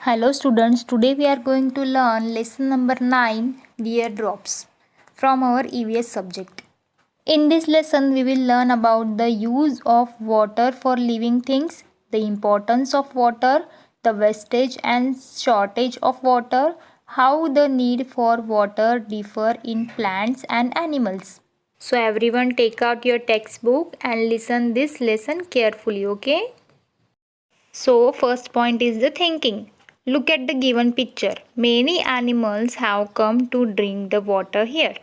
Hello students, today we are going to learn lesson number 9 Dear Drops from our EVS subject. In this lesson we will learn about the use of water for living things, the importance of water, the wastage and shortage of water, how the need for water differ in plants and animals. So everyone take out your textbook and listen this lesson carefully, okay? So, first point is the thinking. Look at the given picture. Many animals have come to drink the water here.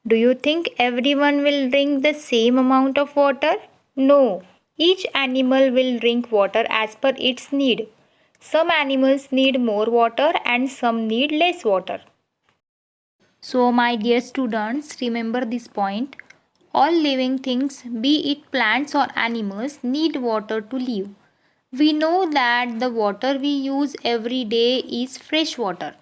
Do you think everyone will drink the same amount of water? No. Each animal will drink water as per its need. Some animals need more water and some need less water. So, my dear students, remember this point. All living things, be it plants or animals, need water to live. We know that the water we use every day is fresh water.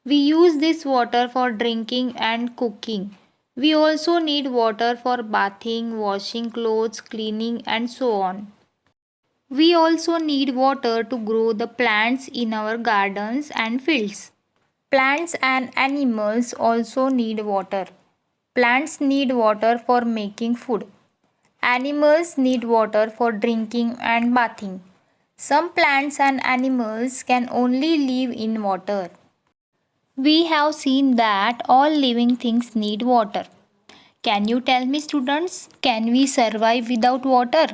We use this water for drinking and cooking. We also need water for bathing, washing clothes, cleaning, and so on. We also need water to grow the plants in our gardens and fields. Plants and animals also need water. Plants need water for making food. Animals need water for drinking and bathing. Some plants and animals can only live in water. We have seen that all living things need water. Can you tell me, students, can we survive without water?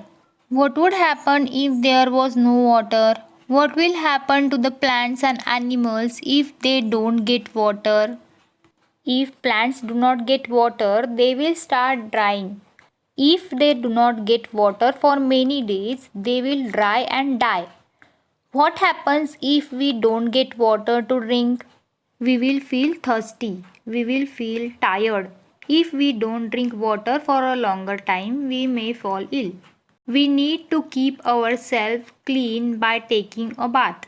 What would happen if there was no water? What will happen to the plants and animals if they don't get water? If plants do not get water, they will start drying. If they do not get water for many days, they will dry and die. What happens if we don't get water to drink? We will feel thirsty. We will feel tired. If we don't drink water for a longer time, we may fall ill. We need to keep ourselves clean by taking a bath.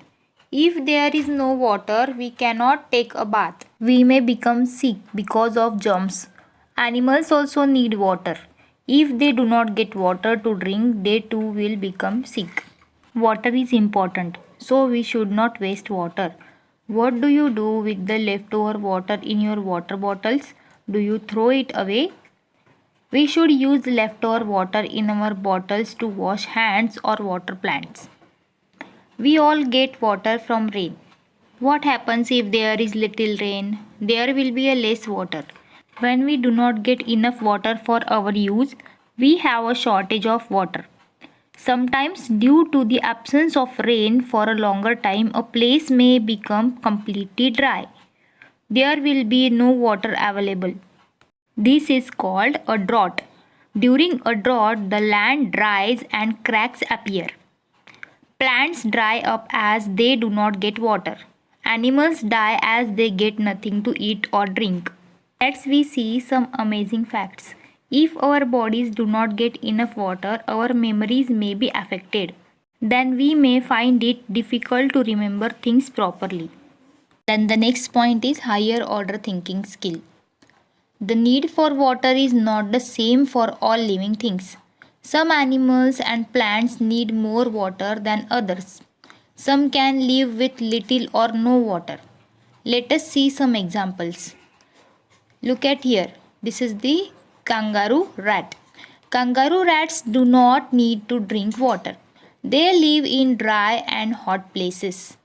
If there is no water, we cannot take a bath. We may become sick because of germs. Animals also need water. If they do not get water to drink, they too will become sick. Water is important, so we should not waste water. What do you do with the leftover water in your water bottles? Do you throw it away? We should use leftover water in our bottles to wash hands or water plants. We all get water from rain. What happens if there is little rain? There will be a less water. When we do not get enough water for our use, we have a shortage of water. Sometimes, due to the absence of rain for a longer time, a place may become completely dry. There will be no water available. This is called a drought. During a drought, the land dries and cracks appear. Plants dry up as they do not get water. Animals die as they get nothing to eat or drink. Let's we see some amazing facts. If our bodies do not get enough water, our memories may be affected. Then we may find it difficult to remember things properly. Then the next point is higher order thinking skill. The need for water is not the same for all living things. Some animals and plants need more water than others. Some can live with little or no water. Let us see some examples. Look at here. This is the kangaroo rat. Kangaroo rats do not need to drink water. They live in dry and hot places.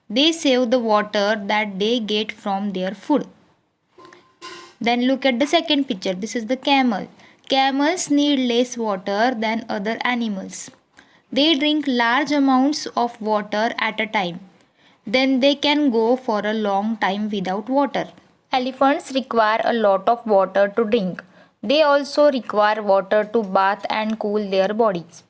They save the water that they get from their food. Then look at the second picture. This is the camel. Camels need less water than other animals. They drink large amounts of water at a time. Then they can go for a long time without water. Elephants require a lot of water to drink. They also require water to bath and cool their bodies.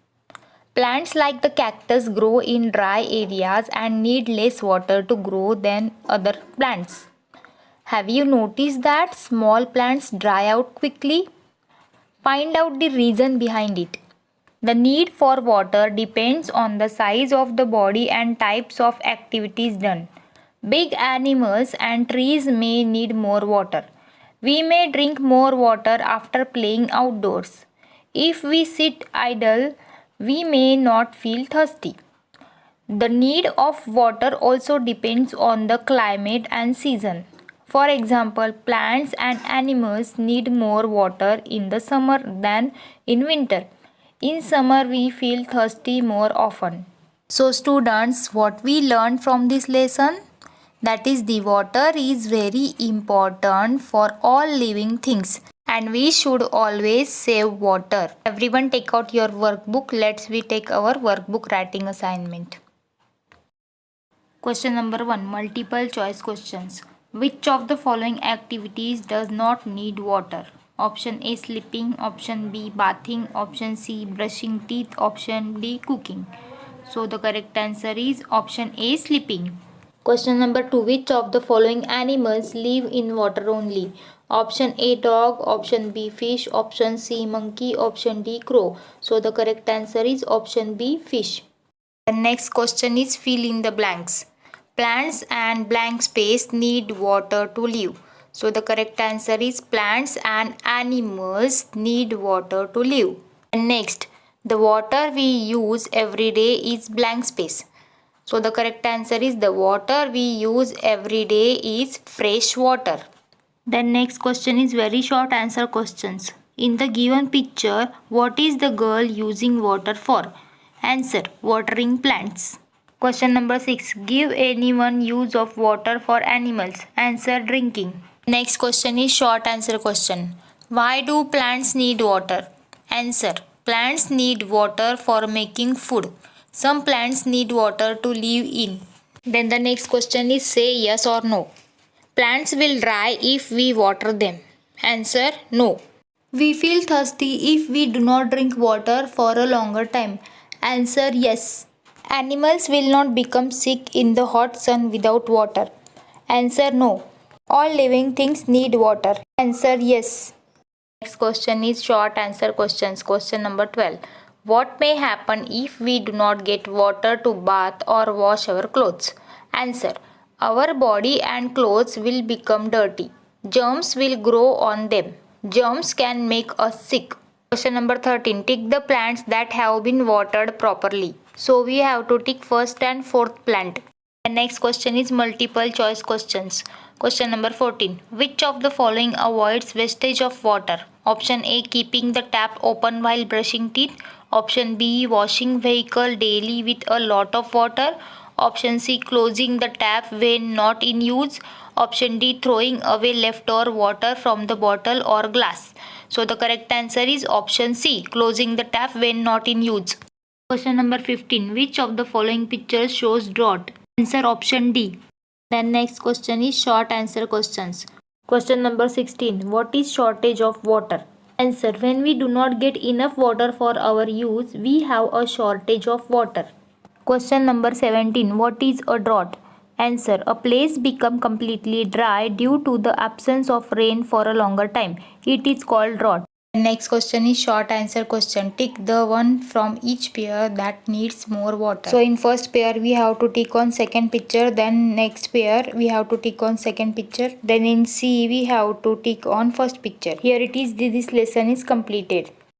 Plants like the cactus grow in dry areas and need less water to grow than other plants. Have you noticed that small plants dry out quickly? Find out the reason behind it. The need for water depends on the size of the body and types of activities done. Big animals and trees may need more water. We may drink more water after playing outdoors. If we sit idle, we may not feel thirsty. The need of water also depends on the climate and season. For example, plants and animals need more water in the summer than in winter. In summer, we feel thirsty more often. So, students, what we learned from this lesson? That is, the water is very important for all living things and we should always save water. Everyone take out your workbook. Let's we take our workbook writing assignment. Question number 1, multiple choice questions. Which of the following activities does not need water? Option A, sleeping. Option B, bathing. Option C, brushing teeth. Option D, cooking. So the correct answer is option A, sleeping. Question number 2, which of the following animals live in water only? Option A, dog. Option B, fish. Option C, monkey. Option D, crow. So the correct answer is option B, fish. The next question is fill in the blanks. Plants and blank space need water to live. So the correct answer is plants and animals need water to live. And next, the water we use every day is blank space. So the correct answer is the water we use every day is fresh water. Then next question is very short answer questions. In the given picture, what is the girl using water for? Answer, watering plants. Question number 6, give anyone use of water for animals. Answer, drinking. Next question is short answer question. Why do plants need water? Answer, plants need water for making food. Some plants need water to live in. Then the next question is say yes or no. Plants will dry if we water them. Answer, no. We feel thirsty if we do not drink water for a longer time. Answer, yes. Animals will not become sick in the hot sun without water. Answer, no. All living things need water. Answer, yes. Next question is short answer questions. Question number 12. What may happen if we do not get water to bath or wash our clothes? Answer, our body and clothes will become dirty. Germs will grow on them. Germs can make us sick. Question number 13. Tick the plants that have been watered properly. So we have to tick first and fourth plant. The next question is multiple choice questions. Question number 14. Which of the following avoids wastage of water? Option A, keeping the tap open while brushing teeth. Option B, washing vehicle daily with a lot of water. Option C, closing the tap when not in use. Option D, throwing away leftover water from the bottle or glass. So the correct answer is option C, closing the tap when not in use. Question number 15. Which of the following pictures shows drought? Answer option D. Then next question is short answer questions. Question number 16. What is shortage of water? Answer, when we do not get enough water for our use, we have a shortage of water. Question number 17. What is a drought? Answer, a place become completely dry due to the absence of rain for a longer time. It is called drought. Next question is short answer question. Tick the one from each pair that needs more water. So in first pair we have to tick on second picture, then next pair we have to tick on second picture, then in C we have to tick on first picture. Here it is, this lesson is completed.